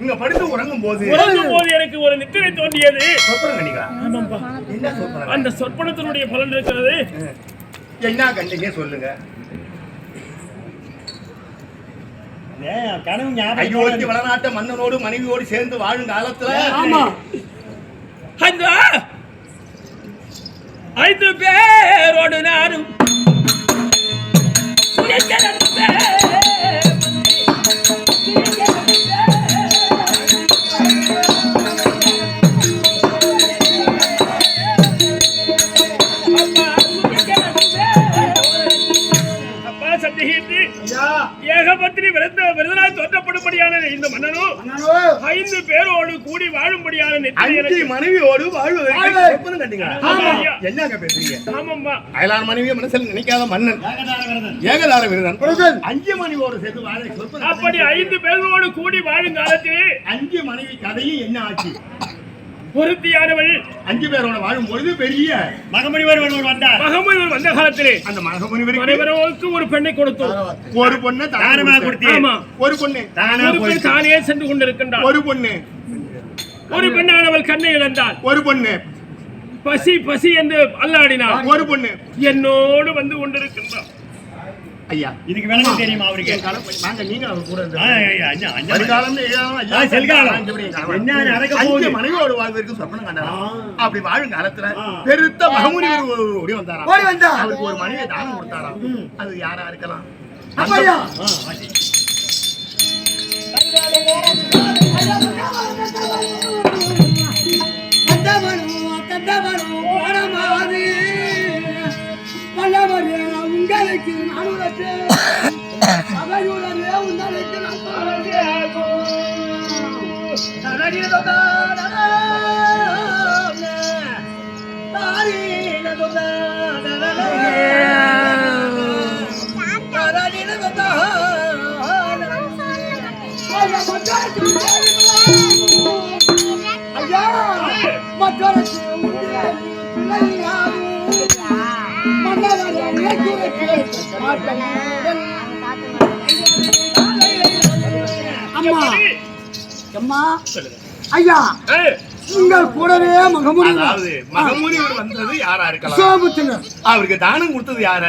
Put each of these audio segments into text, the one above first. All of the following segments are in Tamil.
இங்க படுத்து உறங்கும் போது எனக்கு ஒரு நித்திரை தோன்றியது. என்ன சொற்பனம்? அந்த சொற்பனத்தினுடைய பலன் இருக்கிறது. என்ன கண்டிங்க சொல்லுங்க. அயோத்தி வளநாட்ட மன்னனோடு மனைவியோடு சேர்ந்து வாழும் காலத்துல அந்த 5 பேரோடு நானும் ஏகபத்திரி விருதனாய் தோற்றப்படும்படியான இந்த மன்னனும் 5 பேரோடு கூடி வாழும்படியான மனைவியோடு வாழ்வதற்கு என்னங்க பேசுறீங்க? அயலார் மனைவியை மனசில் நினைக்காத மன்னன் ஏகதார விருதன் 5 மனைவியோடு சேர்ந்து வாழ அப்படி 5 பேரோடு கூடி வாழும் காலத்தில் 5 மனைவி கதையும் என்ன ஆச்சு? பொருத்தியானவள் 5 பேரோட வாழும் பொழுது பெரிய மகமுனிவர் வந்தார். மகமுனிவர் வந்த காலத்திலே அந்த மகமுனிவருக்கு ஒரு பெண்ணை கொடுத்தோம். ஒரு பொண்ணு தானமா கொடுத்தீங்க. ஒரு பொண்ணு தானே சென்று கொண்டிருக்கின்றார். ஒரு பொண்ணு ஒரு பெண்ணானவள் கண்ணை இழந்தாள். ஒரு பொண்ணு பசி பசி என்று அல்லாடினார். ஒரு பொண்ணு என்னோடு வந்து கொண்டிருக்கின்றார். ஐயா இதுக்கு வேலை தெரியுமா அவருக்கு? நாங்க நீங்க அவர் கூட மனைவியோடு வாழ்வதற்கு சொப்பனம் கண்டாராம். அப்படி வாழும் காலத்துல பெருத்த மகமுனிவர் ஓடி வந்தாராம். அவருக்கு ஒரு மனைவியை தானம் கொடுத்தாராம். அது யாரா இருக்கலாம்? உங்களுக்கு நானுரத்து அவையுடனே உங்களுக்கு ஐயா மக்களுக்கு அம்மா ஐயா உங்கள் கூடவே மகமுனிவர் வந்தது யாரா இருக்கலாம்? அவருக்கு தானம் கொடுத்தது யார?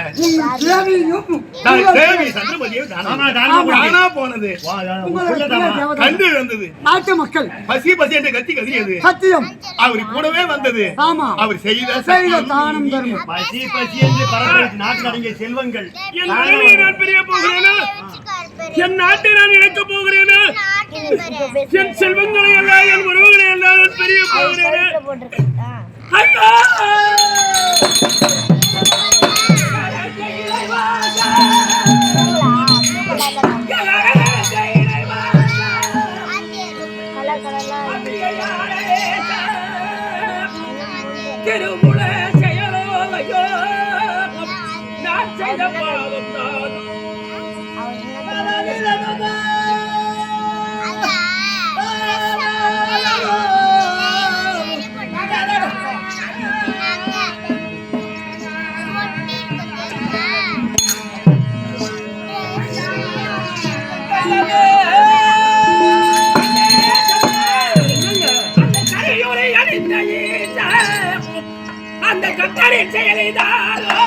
போனது கண்டு இழந்தது. நாட்டு மக்கள் பசி பசி என்று கத்தி கதிரியது. சத்தியம் அவரு கூடவே வந்தது. அவர் செய்த தானம் தர்மம். பசி பசி என்று பரவாயில்லை. நாட்டில் அடங்கிய செல்வங்கள் நான் பெரிய போகிறேனா? என் நாட்டை நான் இழக்க போகிறேனா? என் செல்வங்களை எல்லாம் என் உறவுகளை எல்லாம் நான் பெரிய போகிறேன். ஐயா திருமுல செயலோ நான் செய்த பாவம் நானும் அந்த கட்டளை செயலிதாரோ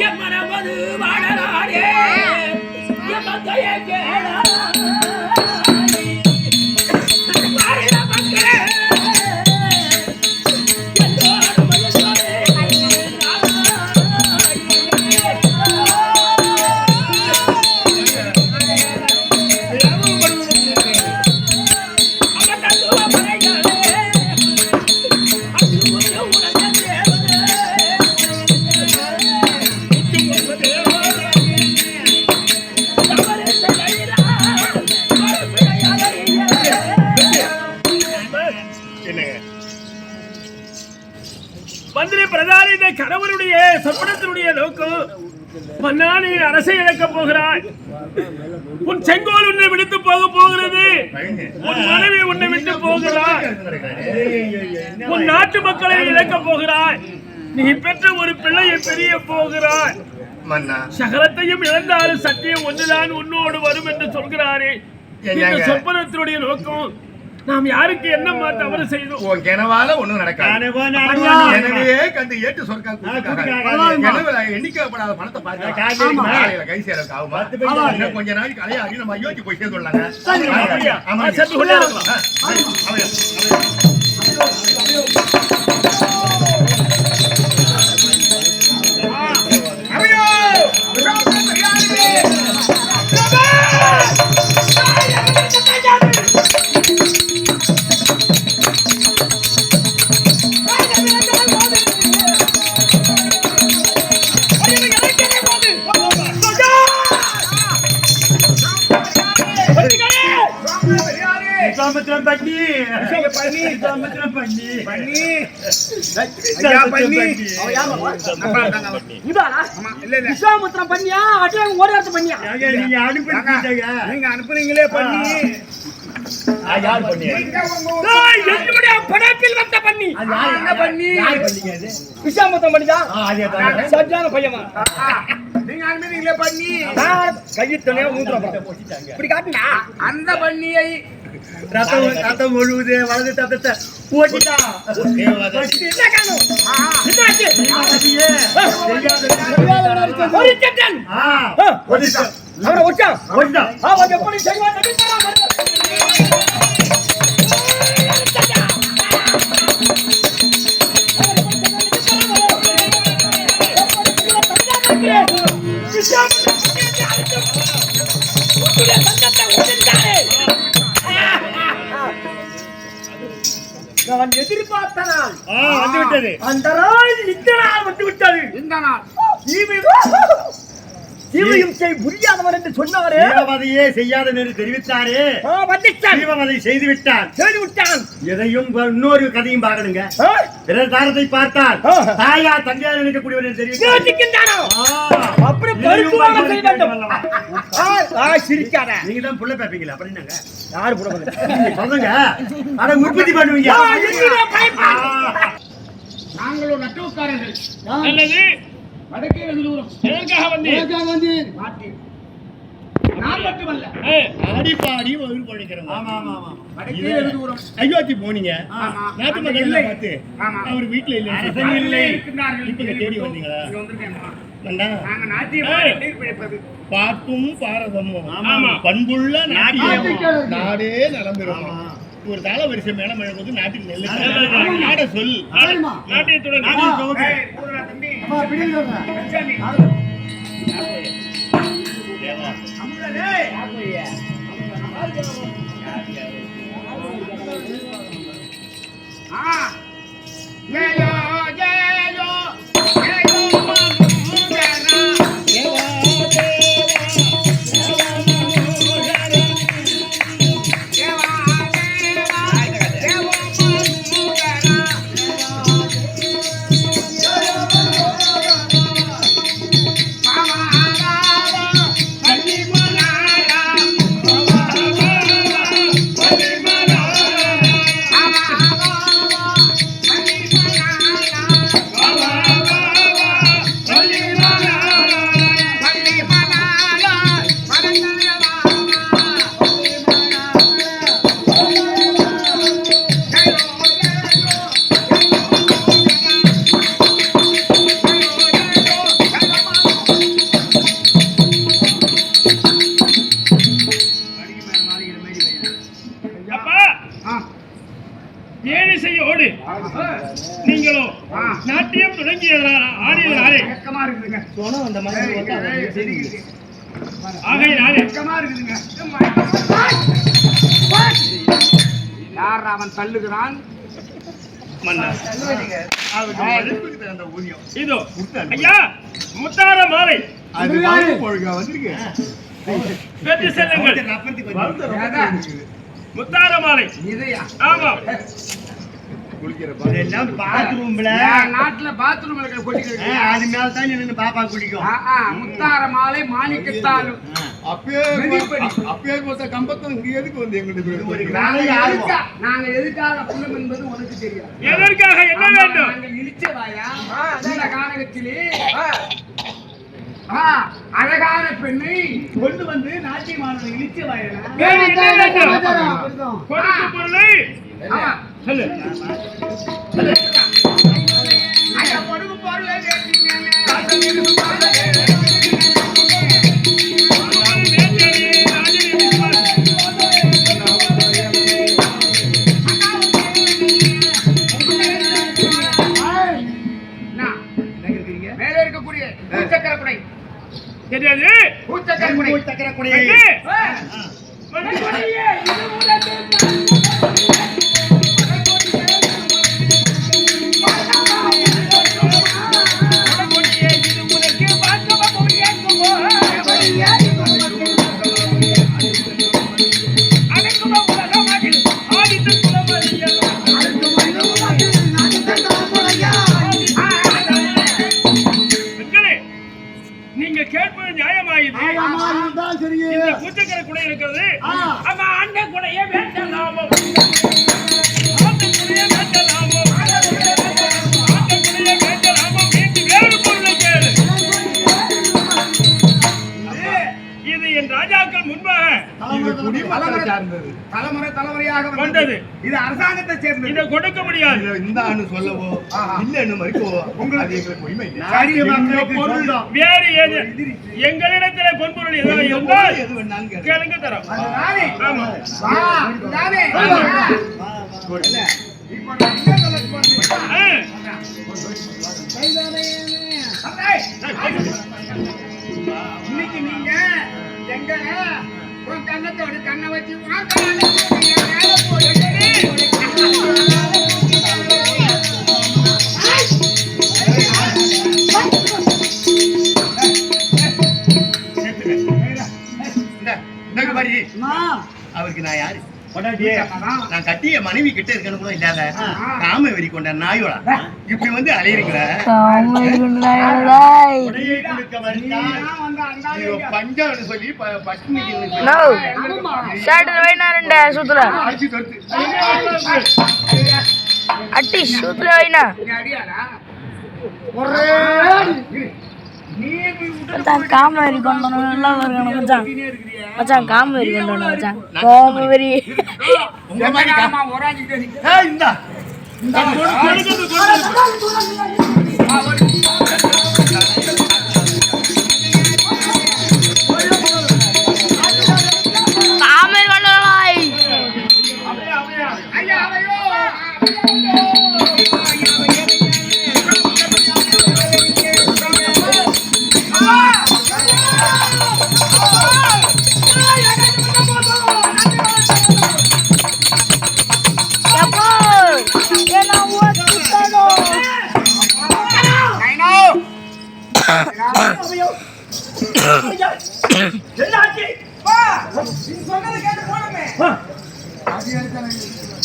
என் மனமது வாழறாரே என் மந்தையை கேளா மந்திரி பிரதானி இந்த கணவனுடைய சொப்பனத்தினுடைய நோக்கம் மன்னானி அரசை இழக்க போகிறாய். உன் செங்கோல் உன்னை விடுத்து போக போகிறது. உன் மனைவி உன்னை விட்டு போகிறாய். உன் நாட்டு மக்களை இழக்க போகிறாய். நீ பெற்ற ஒரு பிள்ளையை பெரிய போகிறாய். மன்னா சகலத்தையும் இழந்தாலும் சத்தியம் ஒன்றுதான் உன்னோடு வரும் என்று சொல்கிறாரே. இந்த சொப்பனத்தினுடைய நோக்கம் நாம் யாருக்கு என்னம்மா தவறு செய்தோம்? உன் கிணவால ஒண்ணும் நடக்காது. எனவே கண்டு ஏட்டு சொர்க்கம் கிணவுல எண்ணிக்கப்படாத பணத்தை பார்த்து கை சேரக்கு ஆகுமா? இன்னும் கொஞ்ச நாளைக்கு அலையாடி நம்ம அயோத்தி போய் சேர்ந்துடலாங்க. விஸ்வாமித்திரம் பண்ணியா ஓடாத பண்ணியா? நீங்க அனுப்புறீங்களே பண்ணி படத்தில் வந்த பண்ணி விஸ்வாமித்திரம் பண்ணியா? சரியான பையமா நீங்க அனுப்புறீங்களே பண்ணி கையத்தனையா இப்படி காட்டுனா அந்த பண்ணியை ரத்தம் ஒழுகுது வலது தத்தத்தை போட்டுட்டா எப்படி செய்வான்? நான் எதிர்பார்த்த நாள் வந்துவிட்டது. அந்த நாள் இந்த நாள் வந்துவிட்டது. இந்த நாள் ஜீவயம் செய் புரியாதவர் என்று சொன்னாரே, ஜீவவதையே செய்யாத என்று தெரிவித்தாரே, ஜீவவதை செய்து விட்டான். எதையும் இன்னொரு கதையும் பார்க்கணுங்க. பிறர் தாரத்தை பார்த்தால் தாயா தங்கையா நினைக்கக்கூடியவர் என்று தெரிவித்தாரோ அப்படி பரிசுவாக செய்ய வேண்டும். சிரிக்காத, நீங்க தான் புள்ள பேப்பீங்களா? அப்படி என்னங்க யாரு புள்ள சொல்லுங்க, அதை உற்பத்தி பண்ணுவீங்க. நாங்களும் நட்டுக்காரர்கள். நல்லது. வடக்கே வெகு தூரம். எதற்காக வந்து நான் மட்டுமல்ல, ஆடிப்பாடி வயிறு பழிக்கிறோம். வடக்கே வெகு தூரம். அயோத்தி போனீங்க, ஆமா. நாட்டு மக்களை பார்த்து ஆமா. அவர் வீட்டுல இல்லை இருக்கின்றார்கள். இப்ப தேடி வந்தீங்களா? இங்க வந்திருக்கேன்மா. வந்தா நாங்க நாட்டியமாக நீர் பிடிப்பது. பாட்டும் பாரதமும் ஆமா. பண்புள்ள நாட்டியம் நாட்டியம். நாடே நலம்பெறும். ஒரு தாள வரிசை மேல மழை நாட்டுக்கு நெல்லு நாட சொல் நாட்டியத்துடன் ஏய், பூரா தம்பி. லட்சுமி. அமுதனே. ஜெயோ ஜெயோ ஜெயோ மனுஜனா. நீங்களோ நாட்டியம் தொடங்கியதனால ஆடியதனாலே யார் அவன் தள்ளுகிறான்? இதோ ஐயா முத்தார மாலை பெற்று செல்லுங்கள். முத்தார மாலை ஆமா. நாட்டுல பாத்ரூம் பாப்பா குடிக்கும். முத்தார மாலை மாணிக்கத்தாலும் நாங்க எதுக்காக புலம் என்பது உனக்கு தெரியாது. எதற்காக என்ன வேண்டும்? நாங்கள் இழிச்சவாயா இந்த கானகத்திலே அழகான பெண்ணை கொண்டு வந்து நாட்டியமான இழிச்ச வாயில கொடுக்கும் பொருளை சொல்லு. மேலே இருக்கக்கூடிய பூச்சக்கர குடை தெரியாது பூச்சக்கர குடை சக்கர குடி நீங்க கேட்பது நியாயமாயுது. இந்த பூச்சக்கர குடை இருக்கிறது. ஆமா, அந்த குடையை வேண்டலாமோ, அந்த குடையை வேண்டலாமோ, அந்த குடையை வேண்டலாமோ, மீண்டு வேறு பொருளை கேளு. இது என் ராஜாக்கள் முன்பாக தலைமுறை தலைமுறையாக வந்தது. இது அரசாங்கத்தை சேர்ந்தது. இதை கொடுக்க முடியாது. இந்த ஆண்டு சொல்லவோ இல்லன்னு மறுக்கவோ உங்களுக்கு எங்களுக்கு உரிமை இல்லை. வேறு ஏது எங்களிடத்துல பொன்பொருள் ஏதாவது இருந்தால் எது வேணாலும் கேளுங்க. கேளுங்க தரோம். ஆமா. இன்னைக்கு நீங்க எங்க உன் கண்ணத்தோடு கண்ணை வச்சு அவருக்கு நான் யாரு? நான் கட்டிய மனைவி கிட்ட இருக்கணும் கூட இல்லாத காம வெறி கொண்ட நாயோடா இப்படி வந்து அலையிறீங்களா? பஞ்சாப்னு சொல்லி பட்டினி அட்டி சூத்துல வைனா மச்சான் காமவெறி கொண்டு நல்லா இருக்கணும் மச்சான். மச்சான் காமவெறி கொண்டு வரணும் மச்சான். காமவெறி காமவெறி கொண்டு வரலாய்.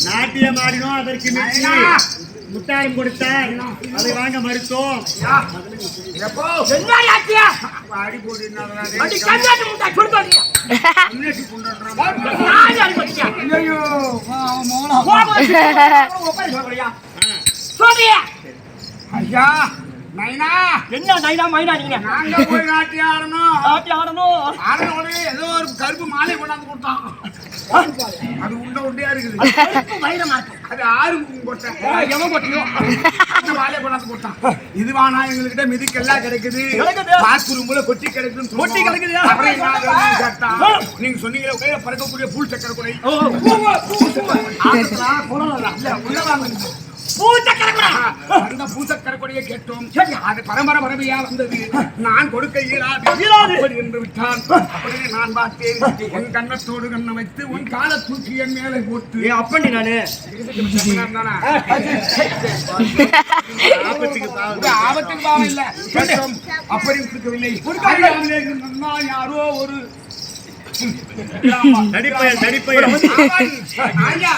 நாட்டியம் ஆடினோம், அதற்கு முத்தாரம் கொடுத்தார், அதை வாங்க மறுத்தோம். ஐயா நைனா என்ன நைனா மைனா நீங்க? நாங்க போய் நாட்டி ஆடணும் ஆடணும் ஏதோ ஒரு கருப்பு மாலை கொண்டாந்து கொடுத்தான். அது உண்டையா இருக்குது. வைரமா இருக்கு. அது ஆறு கொட்டை எவன் கொட்டியோ மாலை கொண்டாந்து கொடுத்தான். இதுவானா எங்ககிட்ட மிதிக்கெல்லாம் கிடைக்குது, பாத்ரூம்ல கொட்டி கிடைக்குது. கொட்டி கிடைக்குது. நீங்க சொன்னீங்க கையில பறக்கக்கூடிய பூல் சக்கர குடை அந்த பூசக்கரை கொடியை கேட்டோம். அது பரம்பரை பரமையா வந்தது. நான் கொடுக்க இயலாது என்று விட்டான். அப்படியே நான் பார்த்தேன். உன் கண்ணத்தோடு கண்ணை வைத்து உன் காலை தூக்கி என் மேலே போட்டு அப்பண்டி நானு ஆபத்துக்கு பாவம் இல்ல கேட்டோம். அப்படி கொடுக்கவில்லை. யாரோ ஒரு நடிப்பயல் ஐயா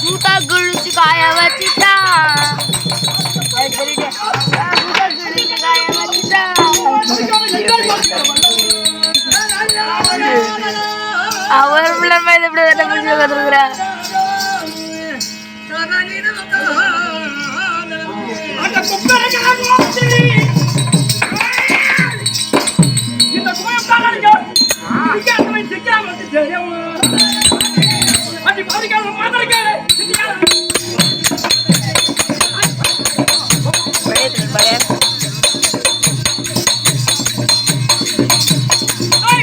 suta gulci kaya wacita suta gulci kaya wacita இப்படி என்ன புரிஞ்சு உட்காந்துருக்குற இந்த கோயம் தாங்க அடி பாதிக்காம மாத்திருக்கேன்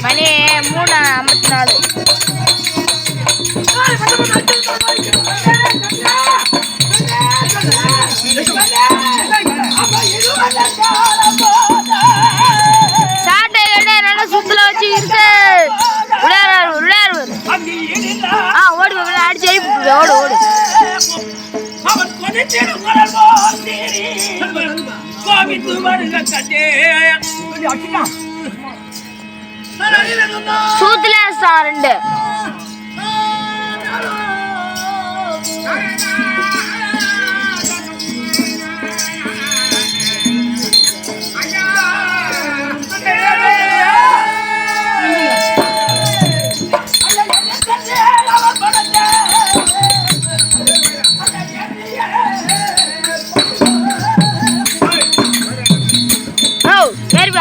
மணி 3:54 சாட்டை கடை நல்லா சுத்துல வச்சு இருக்கு விளையாடு ஓடி அடிச்சு எழுப்பி ஓடு ஓடு சூத்துல 2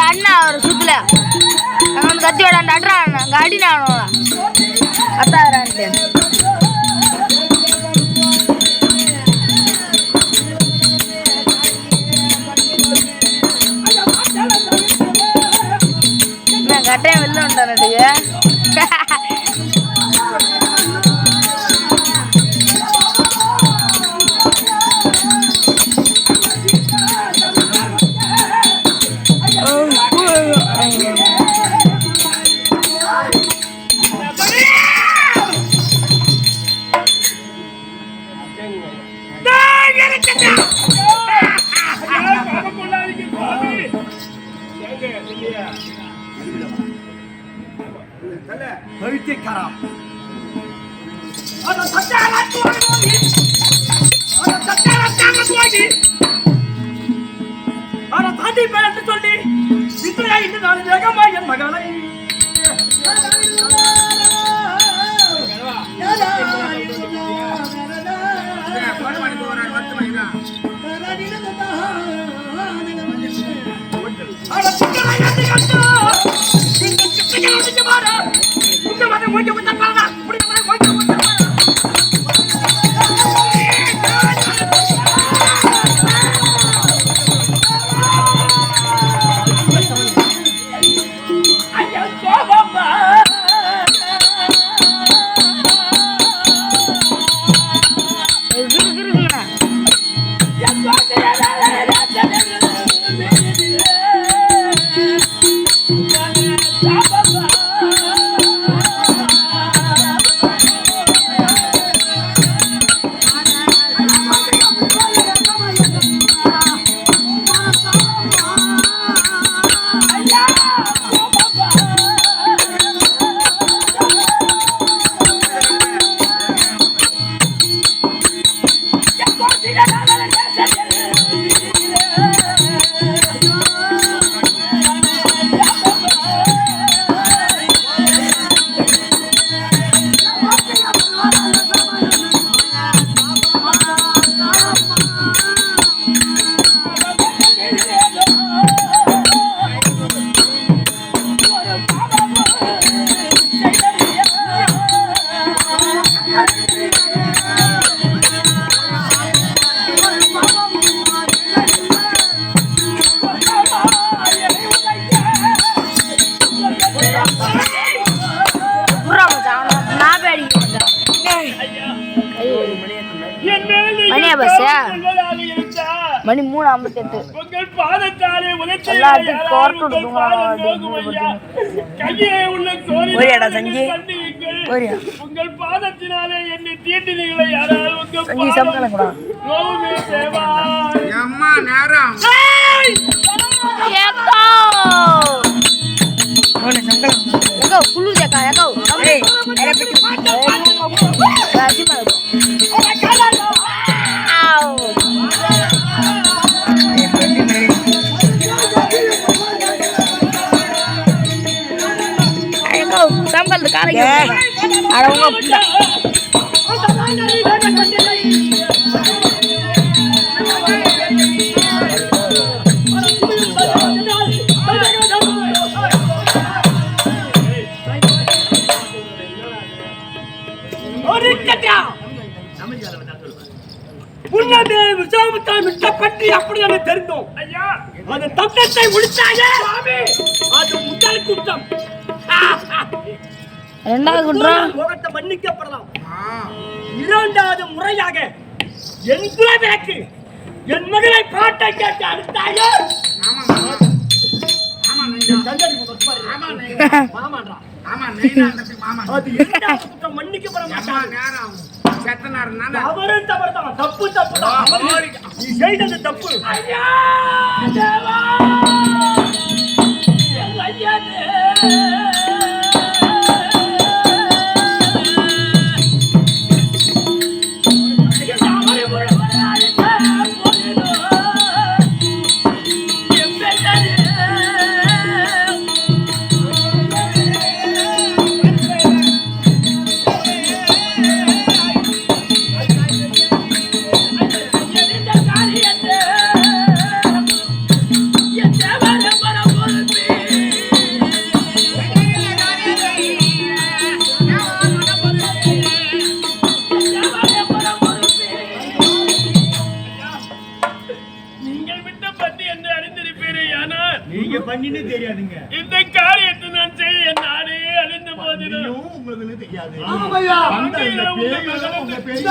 அண்ணா ஒரு சுத்துல வந்து கத்தி விடாண்டு அட்றான் அடி நான் கத்தாடுறான்ட்டு கட்டையும் வெளில வந்துட்டானுக்கு சொல்லி சித்திரை இன்று நான் வேகமா என் மகளை மணி 3:58 உங்கள் பாதத்தாலே எல்லாத்துக்கும் கோர்ட் உங்கள் பாதத்தினாலே என்னை தீண்டினீங்களே யாரால் அம்மா நேரம் சம்பளத்து காலைக்கு அடவுங்க பற்றி அப்படி எனக்கு தெரிந்தோம் ஐயா அந்த தத்தத்தை முடிச்சாயே அது முதல் குற்றம். ரெண்டாவது குற்றம் முகத்தை மன்னிக்கப்படலாம். இரண்டாவது முறையாக என் குலவிளக்கு என் மகளை பாட்டை கேட்டு அழுத்தாயே அது இரண்டாவது குற்றம் மன்னிக்கப்பட மாட்டாங்க. தவறுதான் தப்பு நீ செய்தது தப்பு. ஐயா தேவா ஐயா நீங்க பண்ணினே தெரியாதுங்க. இந்த காரியத்தை நான் செய்ய நானே அழிந்த போதிலும் உங்களுக்கு தெரியாது. ஆமாய்யா அந்த உங்க பெரிய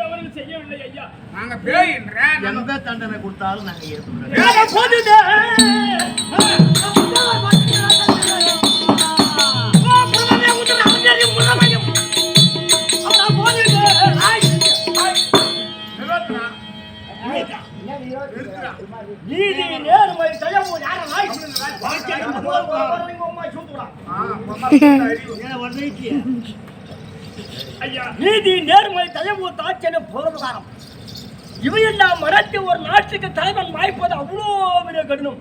தவறு செய்யவில்லை ஐயா. நாங்க பேயின்ற எந்த தண்டனை கொடுத்தாலும் நாங்க ஏற்றுக்கிறோம். நீதி நேர்மை தயவு ஞானமாய் நீதி நேர்மை தயவு தாட்சிய பொருளாதாரம் இவையெல்லாம் மறந்து ஒரு நாட்டுக்கு தலைவன் வாய்ப்பது அவ்வளோ பெரிய கடினம்.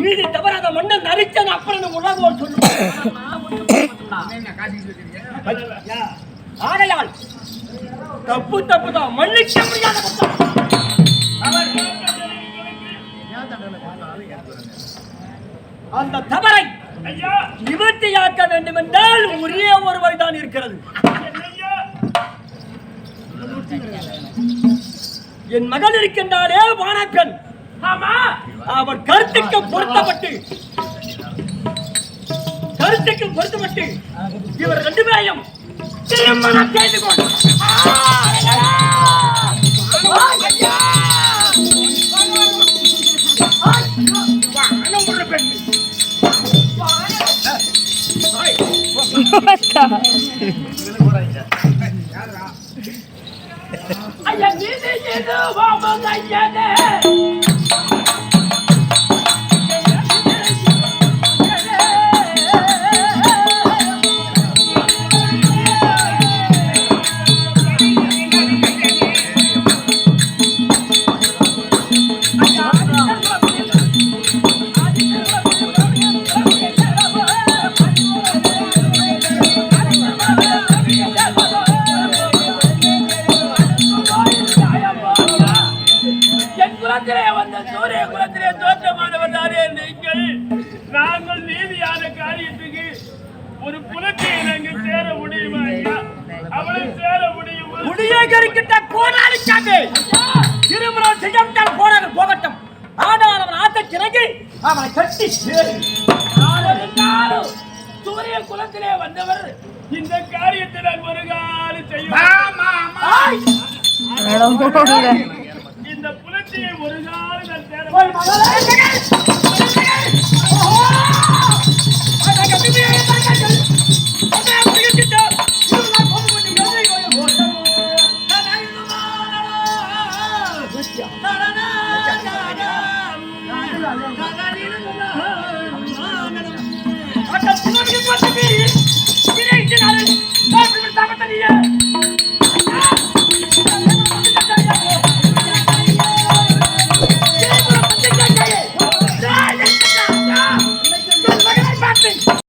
நீதி தவறாத மன்னன் நரிச்சன் அப்புறம் உலகம் சொல்லுவாங்க. ஆகையால் தப்பு தான் மன்னிக்க முடியாத அந்த தவறை நிவர்த்தியாக்க வேண்டும் என்றால் ஒரே ஒரு வழிதான் இருக்கிறது. என் மகள் இருக்கின்றாரே வானப்பெண், அவர் கருத்துக்கு பொருத்தப்பட்டு இவர் ரெண்டு பேரையும் திருமணம் செய்து கொண்டு ஐயா நீதி இது வாபம் ஐயனே குலத்திலே தோற்றமானவர்தானே நீங்கள். நாங்கள் நீதியான காரியத்துக்கு ஒரு புலத்தையை நாங்கள் சேர முடியுமா ஐயா? அவளை சேர முடியுமா? குடியேறிக்கிட்ட கோடாலிக்காக திருமணம் செய்யவிட்டால் போனார்கள் போகட்டும். ஆனால் அவன் ஆத்தச்சிறங்கி அவனை கட்டி சேரு. சூரிய குலத்திலே வந்தவர் இந்த காரியத்தை நான் ஒரு காலம் செய்ய இந்த புலத்தையை ஒரு காலம் நான் சேர